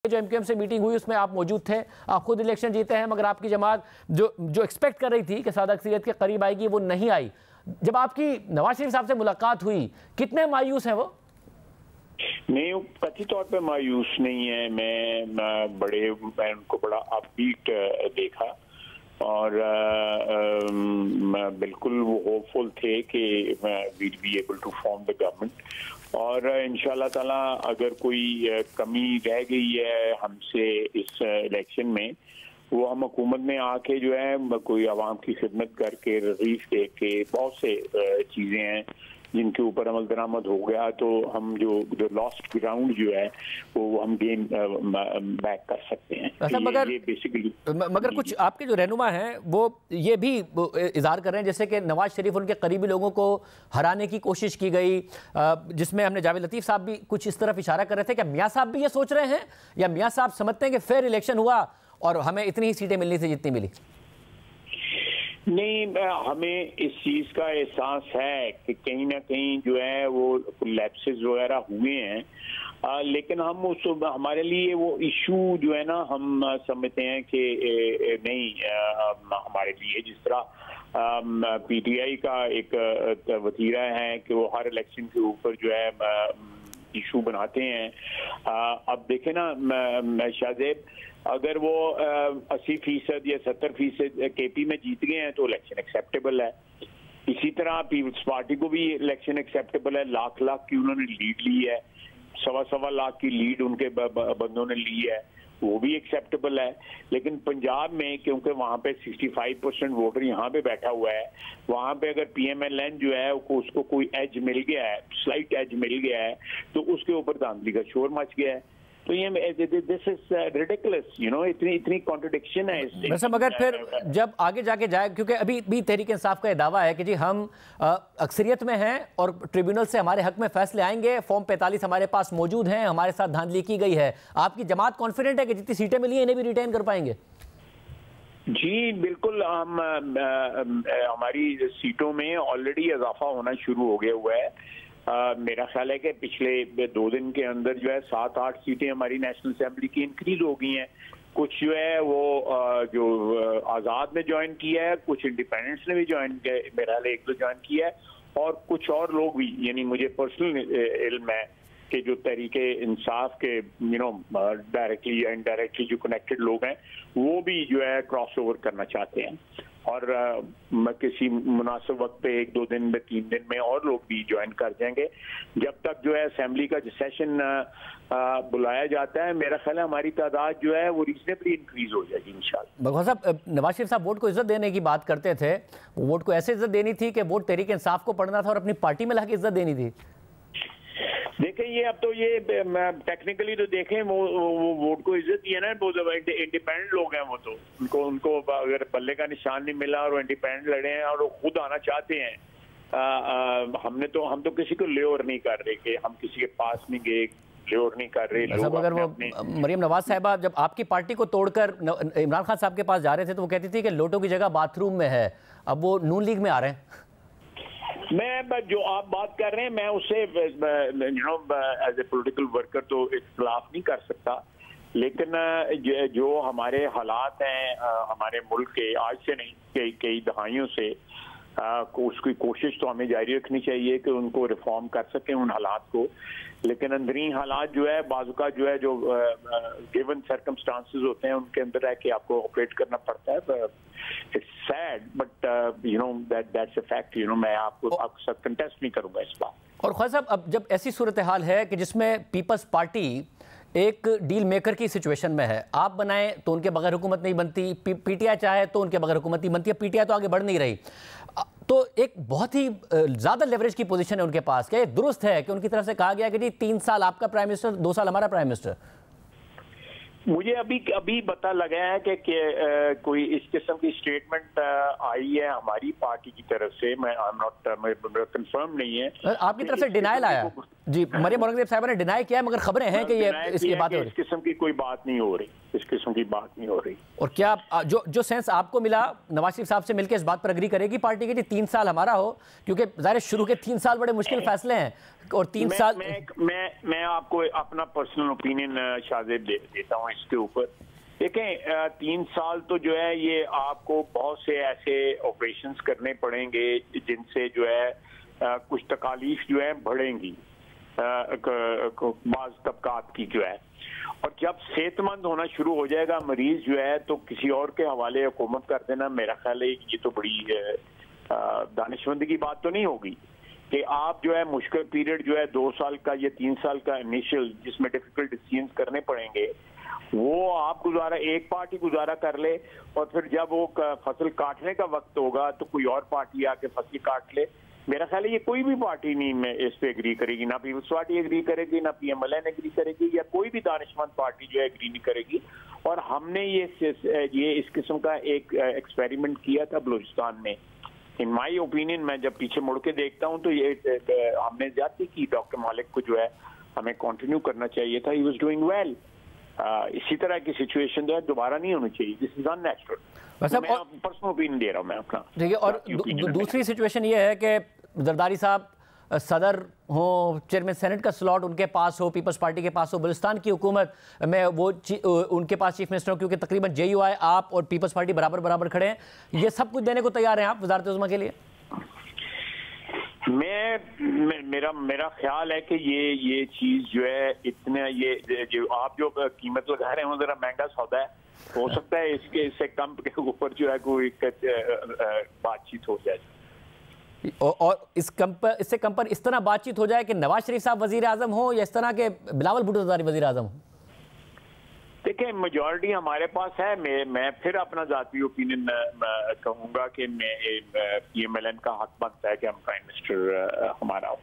جو MQM سے meeting ہوئی اس میں آپ موجود تھے, آپ خود الیکشن جیتے ہیں, مگر آپ کی جماعت جو ایکسپیکٹ کر رہی تھی کہ سادہ اکثریت کے قریب آئے گی وہ نہیں آئی. جب آپ کی نواز شریف صاحب سے ملاقات ہوئی, کتنے مایوس ہیں وہ؟ نہیں, قطعی طور پہ مایوس نہیں ہے. میں ان کو بڑا اپ بیٹ دیکھا اور بالکل وہ ہوپ فل تھے کہ we'll be able to form the government. اور انشاءاللہ تعالیٰ اگر کوئی کمی رہ گئی ہے ہم سے اس الیکشن میں, وہ ہم حکومت میں آ کے جو ہے کوئی عوام کی خدمت کر کے ریلیف دے کے بہت سے چیزیں ہیں جن کے اوپر عمل درآمد ہو گیا, تو ہم جو لاسٹ گراؤنڈ جو ہے وہ ہم گین بیک کر سکتے ہیں. مگر کچھ آپ کے جو رہنما ہیں وہ یہ بھی اظہار کر رہے ہیں جیسے کہ نواز شریف ان کے قریبی لوگوں کو ہرانے کی کوشش کی گئی, جس میں ہم نے جاوید لطیف صاحب بھی کچھ اس طرف اشارہ کر رہے تھے. کہ میاں صاحب بھی یہ سوچ رہے ہیں یا میاں صاحب سمجھتے ہیں کہ فیئر الیکشن ہوا اور ہمیں اتنی ہی سیٹیں ملنی تھی جتنی ملی؟ نہیں, ہمیں اس چیز کا احساس ہے کہ کہیں نہ کہیں جو ہے وہ لیپسز وغیرہ ہوئے ہیں, لیکن ہم ہمارے لیے وہ ایشو جو ہے نا ہم سمجھتے ہیں کہ نہیں, ہمارے لیے جس طرح پی ٹی آئی کا ایک وتیرہ ہے کہ وہ ہر الیکشن کے اوپر جو ہے ایشو بناتے ہیں. اب دیکھیں نا شاہ زیب, اگر وہ 80% یا 70% کے پی میں جیت گئے ہیں تو الیکشن ایکسیپٹیبل ہے. اسی طرح پیپلز پارٹی کو بھی الیکشن ایکسیپٹیبل ہے. لاکھ کی انہوں نے لیڈ لی ہے, 1.25 لاکھ کی لیڈ ان کے بندوں نے لی ہے, وہ بھی ایکسیپٹیبل ہے. لیکن پنجاب میں کیونکہ وہاں پہ 65% ووٹر یہاں پہ بیٹھا ہوا ہے, وہاں پہ اگر پی ایم ایل این جو ہے اس کو کوئی ایج مل گیا ہے, سلائٹ ایج مل گیا ہے, تو اس کے اوپر دھاندلی کا شور مچ گیا ہے. تو یہ this is ridiculous, اتنی کانٹرڈکشن ہے اس سے. مگر پھر جب آگے جا کے جائے, کیونکہ ابھی بھی تحریک انصاف کا یہ دعویٰ ہے کہ جی ہم اکثریت میں ہیں اور ٹریبیونل سے ہمارے حق میں فیصلے آئیں گے, فارم 45 ہمارے پاس موجود ہیں, ہمارے ساتھ دھاندلی کی گئی ہے. آپ کی جماعت کانفیڈنٹ ہے کہ جتنی سیٹیں ملی ہیں انہیں بھی ریٹین کر پائیں گے؟ جی بالکل, ہماری سیٹوں میں آلریڈی اضافہ ہونا شروع ہو گیا ہوا ہے. میرا خیال ہے کہ پچھلے 2 دن کے اندر جو ہے 7-8 سیٹیں ہماری نیشنل اسمبلی کی انکریز ہو گئی ہیں. کچھ جو ہے وہ جو آزاد نے جوائن کیا ہے, کچھ انڈیپینڈنٹس نے بھی جوائن کیا ہے, میرا خیال ہے 1-2 جوائن کیا ہے, اور کچھ اور لوگ بھی, یعنی مجھے پرسنل علم ہے کہ جو تحریک انصاف کے ڈائریکٹلی یا انڈائریکٹلی جو کنیکٹڈ لوگ ہیں وہ بھی جو ہے کراس اوور کرنا چاہتے ہیں. اور کسی مناسب وقت پہ 1-2 دن میں 3 دن میں اور لوگ بھی جوائن کر جائیں گے. جب تک جو ہے اسمبلی کا جو سیشن بلایا جاتا ہے, میرا خیال ہے ہماری تعداد جو ہے وہ ریزنیبلی انکریز ہو جائے گی انشاءاللہ. بغور صاحب, نواز شریف صاحب ووٹ کو عزت دینے کی بات کرتے تھے, ووٹ کو ایسے عزت دینی تھی کہ ووٹ تحریک انصاف کو پڑھنا تھا اور اپنی پارٹی میں لا کے عزت دینی تھی. دیکھیں یہ اب تو یہ ٹیکنیکلی تو دیکھیں وہ ووٹ کو عزت دی ہے نا, انڈیپینڈنٹ لوگ ہیں, وہ تو ان کو اگر بلے کا نشان نہیں ملا اور وہ انڈیپینڈنٹ لڑے ہیں اور وہ خود آنا چاہتے ہیں. ہم تو کسی کو لیور نہیں کر رہے کہ ہم کسی کے پاس نہیں گئے, لیور نہیں کر رہے. اگر وہ مریم نواز صاحبہ جب آپ کی پارٹی کو توڑ کر عمران خان صاحب کے پاس جا رہے تھے تو وہ کہتی تھی کہ لوٹوں کی جگہ باتھ روم میں ہے, اب وہ نون لیگ میں آ رہے ہیں. میں جو آپ بات کر رہے ہیں میں اسے ایز اے پولیٹیکل ورکر تو اختلاف نہیں کر سکتا, لیکن جو ہمارے حالات ہیں ہمارے ملک کے, آج سے نہیں کئی دہائیوں سے, اس کی کوشش تو ہمیں جاری رکھنی چاہیے کہ ان کو ریفارم کر سکیں ان حالات کو. لیکن اندرین حالات جو ہے بعض اوقات جو ہے جو گیون سرکمسٹانسز ہوتے ہیں ان کے اندر ہے کہ آپ کو آپریٹ کرنا پڑتا ہے. It's sad, but that's a fact. میں آپ کو ساتھ کنٹیسٹ نہیں کروں گا اس بات. اور خواجہ صاحب, اب جب ایسی صورتحال ہے کہ جس میں پیپلز پارٹی ایک ڈیل میکر کی سچویشن میں ہے, آپ بنائیں تو ان کے بغیر حکومت نہیں بنتی, پی ٹی آئی چاہے تو ان کے بغیر حکومت نہیں بنتی, اب پی ٹی آئی تو آگے بڑھ نہیں رہی, تو ایک بہت ہی زیادہ لیوریج کی پوزیشن ہے ان کے پاس. کیا یہ درست ہے کہ ان کی طرف سے کہا گیا کہ جی 3 سال آپ کا پرائم منسٹر, 2 سال ہمارا پرائم منسٹر؟ مجھے ابھی پتہ لگا ہے کہ کوئی اس قسم کی اسٹیٹمنٹ آئی ہے ہماری پارٹی کی طرف سے. میں کنفرم نہیں ہے. آپ کی طرف سے ڈینائل آیا جی؟ مریم اورنگزیب صاحبہ نے ڈینائی کیا ہے، مگر خبریں ہیں کہ یہ اس کی باتیں ہو رہی. اس قسم کی کوئی بات نہیں ہو رہی، اس قسم کی بات نہیں ہو رہی. اور کیا جو سینس آپ کو ملا نواز شریف صاحب سے مل کے اس بات پر اگری کرے گی پارٹی کے 3 سال ہمارا ہو؟ کیونکہ ظاہر شروع کے 3 سال بڑے مشکل فیصلے ہیں، اور 3 سال میں آپ کو اپنا پرسنل اوپینین شاہزیب دیتا ہوں اس کے اوپر. دیکھیں 3 سال تو جو ہے یہ آپ کو بہت سے ایسے آپریشنز کرنے پڑیں گے جن سے جو ہے کچھ تکالیف جو ہے بڑھیں گی بعض طبقات کی جو ہے. اور جب صحت مند ہونا شروع ہو جائے گا مریض جو ہے تو کسی اور کے حوالے حکومت کر دینا، میرا خیال ہے یہ تو بڑی دانشمندی کی بات تو نہیں ہوگی کہ آپ جو ہے مشکل پیریڈ جو ہے 2 سال کا یا 3 سال کا انیشل جس میں ڈیفیکلٹ ڈیسیژنز کرنے پڑیں گے وہ آپ ایک پارٹی گزارا کر لے، اور پھر جب وہ فصل کاٹنے کا وقت ہوگا تو کوئی اور پارٹی آ کے فصل کاٹ لے. میرا خیال ہے یہ کوئی بھی پارٹی نہیں اس پہ اگری کرے گی، نہ پیپلز پارٹی اگری کرے گی، نہ P M L N agree کرے گی، یا کوئی بھی دانشمند پارٹی جو ہے اگری نہیں کرے گی. اور ہم نے یہ اس قسم کا ایک ایکسپیریمنٹ کیا تھا بلوچستان میں. ان مائی اوپینین میں جب پیچھے مڑ کے دیکھتا ہوں تو یہ ہم نے زیادتی کی. ڈاکٹر مالک کو جو ہے ہمیں کنٹینیو کرنا چاہیے تھا. He was doing well. اسی طرح کی سچویشن جو ہے دوبارہ نہیں ہونی چاہیے. دس از ان نیچرل. میں پرسنل اوپینین دے رہا ہوں میں اپنا. ٹھیک ہے. اور دوسری سچویشن یہ ہے کہ زرداری صاحب صدر ہوں، چیئرمین سینٹ کا سلاٹ ان کے پاس ہو، پیپلز پارٹی کے پاس ہو، بلوچستان کی حکومت میں وہ ان کے پاس چیف منسٹر ہو، کیونکہ تقریباً جے یو آئی آپ اور پیپلز پارٹی برابر کھڑے ہیں. یہ سب کچھ دینے کو تیار ہیں آپ وزارت عظمیٰ کے لیے؟ میرا خیال ہے کہ یہ چیز جو ہے اتنا یہ جو آپ جو قیمت لگا رہے ہیں ذرا مہنگا سودا ہے. ہو سکتا ہے اس سے کم کے اوپر جو ہے کوئی بات چیت ہو جائے، اور اس سے کم پر اس طرح بات چیت ہو جائے کہ نواز شریف صاحب وزیر اعظم ہوں یا اس طرح کے بلاول بھٹو زرداری وزیر اعظم ہوں. دیکھیں میجورٹی ہمارے پاس ہے. میں پھر اپنا ذاتی اوپینین کہوں گا کہ پی ایم ایل این کا حق بنتا ہے کہ ہم پرائم منسٹر ہمارا ہو.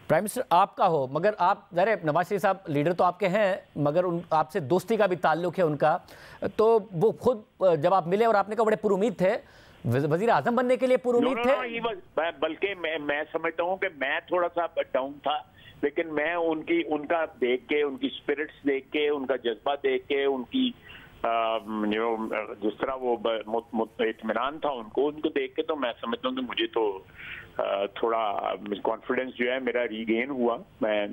پرائم منسٹر آپ کا ہو، مگر آپ ظاہر نواز شریف صاحب لیڈر تو آپ کے ہیں، مگر آپ سے دوستی کا بھی تعلق ہے ان کا. تو وہ خود جب آپ ملے اور آپ نے کہا بڑے پر امید تھے، وزیر اعظم بننے کے لیے پر امید تھے؟ بلکہ میں سمجھتا ہوں کہ میں تھوڑا سا ڈاؤن تھا، لیکن میں ان کا دیکھ کے، ان کی اسپرٹس دیکھ کے، ان کا جذبہ دیکھ کے، ان کی جس طرح وہ اطمینان تھا ان کو دیکھ کے تو میں سمجھتا ہوں کہ مجھے تو تھوڑا کانفیڈنس جو ہے میرا ریگین ہوا. میں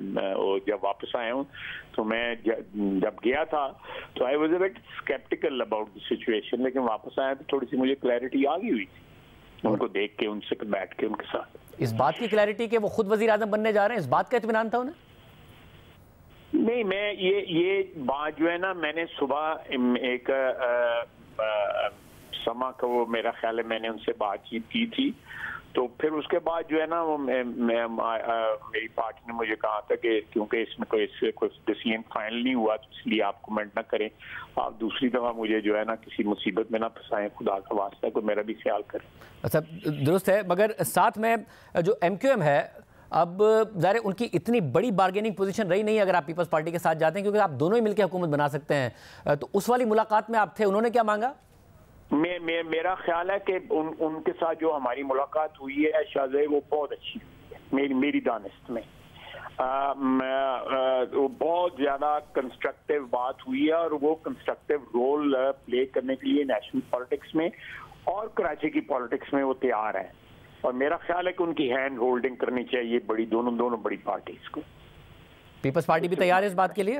جب واپس آیا ہوں تو میں جب گیا تھا تو I was a bit skeptical about the situation, لیکن واپس آیا تو تھوڑی سی مجھے کلیئرٹی آ گئی ہوئی تھی ان کو دیکھ کے، ان سے بیٹھ کے ان کے ساتھ. اس بات کی کلیئرٹی کہ وہ خود وزیر اعظم بننے جا رہے ہیں، اس بات کا اطمینان تھا انہیں؟ نہیں، میں یہ بات جو ہے نا، میں نے صبح ایک سما کا وہ میرا خیال ہے میں نے ان سے بات چیت کی تھی، تو پھر اس کے بعد جو ہے نا وہ میری پارٹی نے مجھے کہا تھا کہ کیونکہ اس میں کوئی ڈیسیژن فائنل نہیں ہوا تو اس لیے آپ کمنٹ نہ کریں، آپ دوسری دفعہ مجھے جو ہے نا کسی مصیبت میں نہ پھنسائیں، خدا کا واسطہ کوئی میرا بھی خیال کریں. اچھا درست ہے، مگر ساتھ میں جو ایم کیو ایم ہے اب ظاہر ان کی اتنی بڑی بارگیننگ پوزیشن رہی نہیں اگر آپ پیپلز پارٹی کے ساتھ جاتے ہیں، کیونکہ آپ دونوں ہی مل کے حکومت بنا سکتے ہیں. تو اس والی ملاقات میں آپ تھے، انہوں نے کیا مانگا؟ میرا خیال ہے کہ ان کے ساتھ جو ہماری ملاقات ہوئی ہے شاہزادہ وہ بہت اچھی ہوئی ہے میری دانست میں. بہت زیادہ کنسٹرکٹیو بات ہوئی ہے، اور وہ کنسٹرکٹیو رول پلے کرنے کے لیے نیشنل پالیٹکس میں اور کراچی کی پالیٹکس میں وہ تیار ہیں. اور میرا خیال ہے کہ ان کی ہینڈ ہولڈنگ کرنی چاہیے دونوں بڑی پارٹیز کو. پیپلز پارٹی بھی تیار ہے اس بات کے لیے؟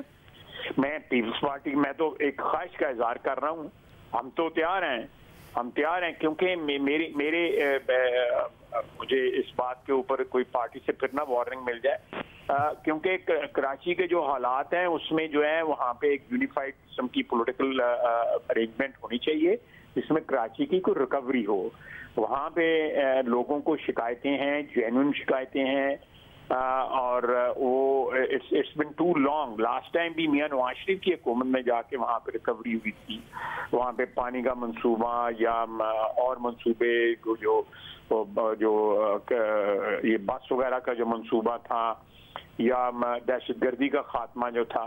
میں پیپلز پارٹی میں تو ایک خواہش کا اظہار کر رہا ہوں، ہم تو تیار ہیں کیونکہ مجھے اس بات کے اوپر کوئی پارٹی سے پھر نہ وارننگ مل جائے، کیونکہ کراچی کے جو حالات ہیں اس میں جو ہے وہاں پہ ایک یونیفائڈ قسم کی پولیٹیکل ارینجمنٹ ہونی چاہیے جس میں کراچی کی کوئی ریکوری ہو. وہاں پہ لوگوں کو شکایتیں ہیں، جینوئن شکایتیں ہیں، اور وہ it's been too long. Last time بھی میاں نواز شریف کی حکومت میں جا کے وہاں پہ ریکوری ہوئی تھی، وہاں پہ پانی کا منصوبہ یا اور منصوبے جو یہ بس وغیرہ کا جو منصوبہ تھا یا دہشت گردی کا خاتمہ جو تھا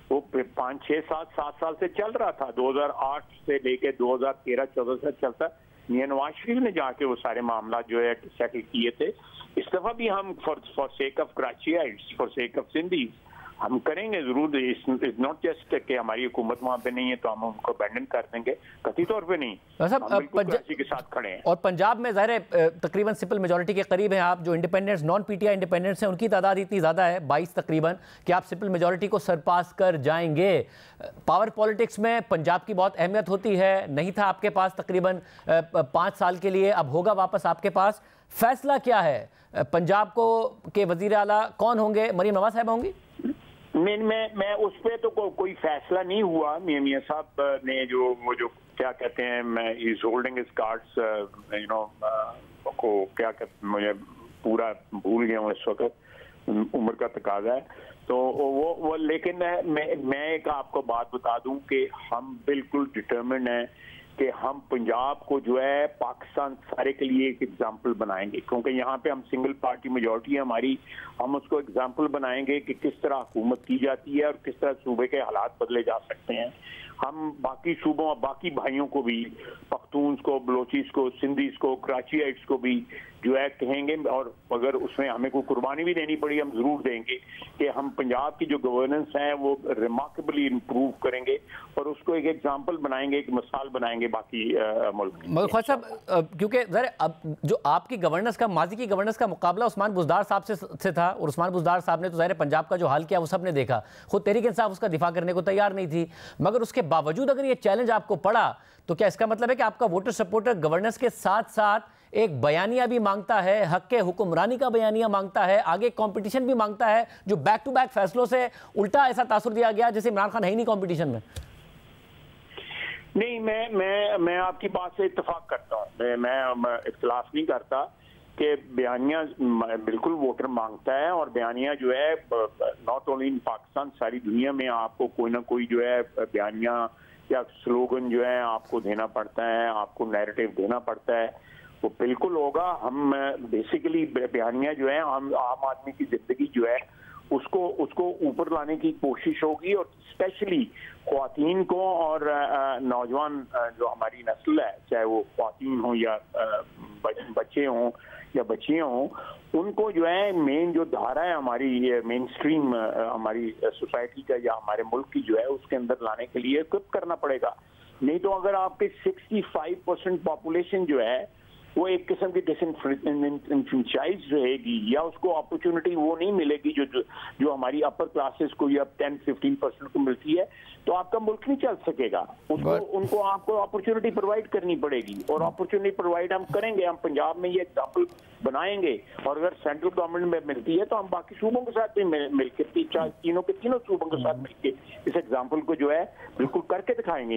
وہ 5 6 7 سال سے چل رہا تھا. 2008 سے لے کے 2013-14 سے چلتا. میاں نواز شریف نے جا کے وہ سارے معاملات جو ہے سیٹل کیے تھے. اس دفعہ بھی ہم for sake of Karachiites, for sake of Sindhis ہم کریں گے ضرور. اٹس ناٹ جسٹ کہ ہماری حکومت وہاں پہ نہیں ہے تو ہم ان کو ابینڈن کر دیں گے، قطعی طور پہ نہیں. ہم بالکل کراچی کے ساتھ کھڑے ہیں. اور پنجاب میں ظاہر ہے تقریباً سمپل میجورٹی کے قریب ہیں آپ. جو انڈیپینڈنٹس نان پی ٹی آئی انڈیپینڈنٹس ہیں ان کی تعداد اتنی زیادہ ہے 22 تقریباً کہ آپ سمپل میجورٹی کو سرپاس کر جائیں گے. پاور پالیٹکس میں پنجاب کی بہت اہمیت ہوتی ہے. نہیں تھا آپ کے پاس تقریباً 5 سال کے لیے، اب ہوگا واپس آپ کے پاس. فیصلہ کیا ہے پنجاب کو کہ وزیر اعلیٰ کون ہوں گے؟ مریم نواز صاحب ہوں گی؟ میں اس پہ تو کوئی فیصلہ نہیں ہوا. میاں صاحب نے جو کیا کہتے ہیں از ہولڈنگ ہز کارڈز کو کیا کہتے ہیں، مجھے پورا بھول گیا ہوں اس وقت، عمر کا تقاضا ہے تو وہ لیکن میں ایک آپ کو بات بتا دوں کہ ہم بالکل ڈٹرمنڈ ہیں کہ ہم پنجاب کو جو ہے پاکستان سارے کے لیے ایک ایگزامپل بنائیں گے، کیونکہ یہاں پہ ہم سنگل پارٹی میجورٹی ہے ہماری. ہم اس کو ایگزامپل بنائیں گے کہ کس طرح حکومت کی جاتی ہے اور کس طرح صوبے کے حالات بدلے جا سکتے ہیں. ہم باقی صوبوں اور باقی بھائیوں کو بھی، پختونز کو، بلوچیز کو، سندھیز کو، کراچیائٹس کو بھی جو ہے کہیں گے، اور اگر اس میں ہمیں کوئی قربانی بھی دینی پڑی ہم ضرور دیں گے کہ ہم پنجاب کی جو گورننس ہیں وہ ریمارکیبلی امپروو کریں گے اور اس کو ایک ایگزامپل بنائیں گے، ایک مثال بنائیں گے باقی ملک. مگر خواجہ صاحب کیونکہ ذرا اب جو آپ کی گورننس کا، ماضی کی گورننس کا مقابلہ عثمان بزدار صاحب سے تھا، اور عثمان بزدار صاحب نے تو ظاہر پنجاب کا جو حال کیا وہ سب نے دیکھا. خود تحریک انصاف اس کا دفاع کرنے کو تیار نہیں تھی، مگر اس کے باوجود اگر یہ چیلنج آپ کو پڑا تو کیا اس کا مطلب ہے کہ آپ کا ووٹر سپورٹر گورننس کے ساتھ ساتھ ایک بیانیہ بھی مانگتا ہے، حق حکمرانی کا بیانیہ مانگتا ہے، آگے کمپٹیشن بھی مانگتا ہے، جو بیک ٹو بیک فیصلوں سے الٹا ایسا تاثر دیا گیا جیسے عمران خان ہے ہی نہیں کمپٹیشن میں؟ نہیں، میں آپ کی بات سے اتفاق کرتا ہوں، میں اختلاف نہیں کرتا کہ بیانیہ بالکل ووٹر مانگتا ہے، اور بیانیہ جو ہے ناٹ اونلی ان پاکستان، ساری دنیا میں آپ کو کوئی نہ کوئی جو ہے بیانیہ یا سلوگن جو ہے آپ کو دینا پڑتا ہے، آپ کو نیریٹو دینا پڑتا ہے، وہ بالکل ہوگا. ہم بیسیکلی بیانیہ جو ہے عام آدمی کی زندگی جو ہے اس کو اوپر لانے کی کوشش ہوگی، اور اسپیشلی خواتین کو اور نوجوان جو ہماری نسل ہے، چاہے وہ خواتین ہوں یا بچے ہوں یا بچیاں ہوں، ان کو جو ہے مین جو دھارا ہے ہماری مین اسٹریم ہماری سوسائٹی کا یا ہمارے ملک کی جو ہے اس کے اندر لانے کے لیے اکوپ کرنا پڑے گا. نہیں تو اگر آپ کی 65% پاپولیشن جو ہے وہ ایک قسم کی ڈس انفرینچائز رہے گی، یا اس کو اپرچونٹی وہ نہیں ملے گی جو ہماری اپر کلاسز کو یا 10-15% کو ملتی ہے، تو آپ کا ملک نہیں چل سکے گا. ان کو آپ کو اپرچونٹی پرووائڈ کرنی پڑے گی، اور اپرچونٹی پرووائڈ ہم کریں گے. ہم پنجاب میں یہ ایگزامپل بنائیں گے، اور اگر سینٹرل گورنمنٹ میں ملتی ہے تو ہم باقی صوبوں کے ساتھ بھی مل کے تینوں صوبوں کے ساتھ مل کے اس ایگزامپل کو جو ہے بالکل کر کے دکھائیں گے.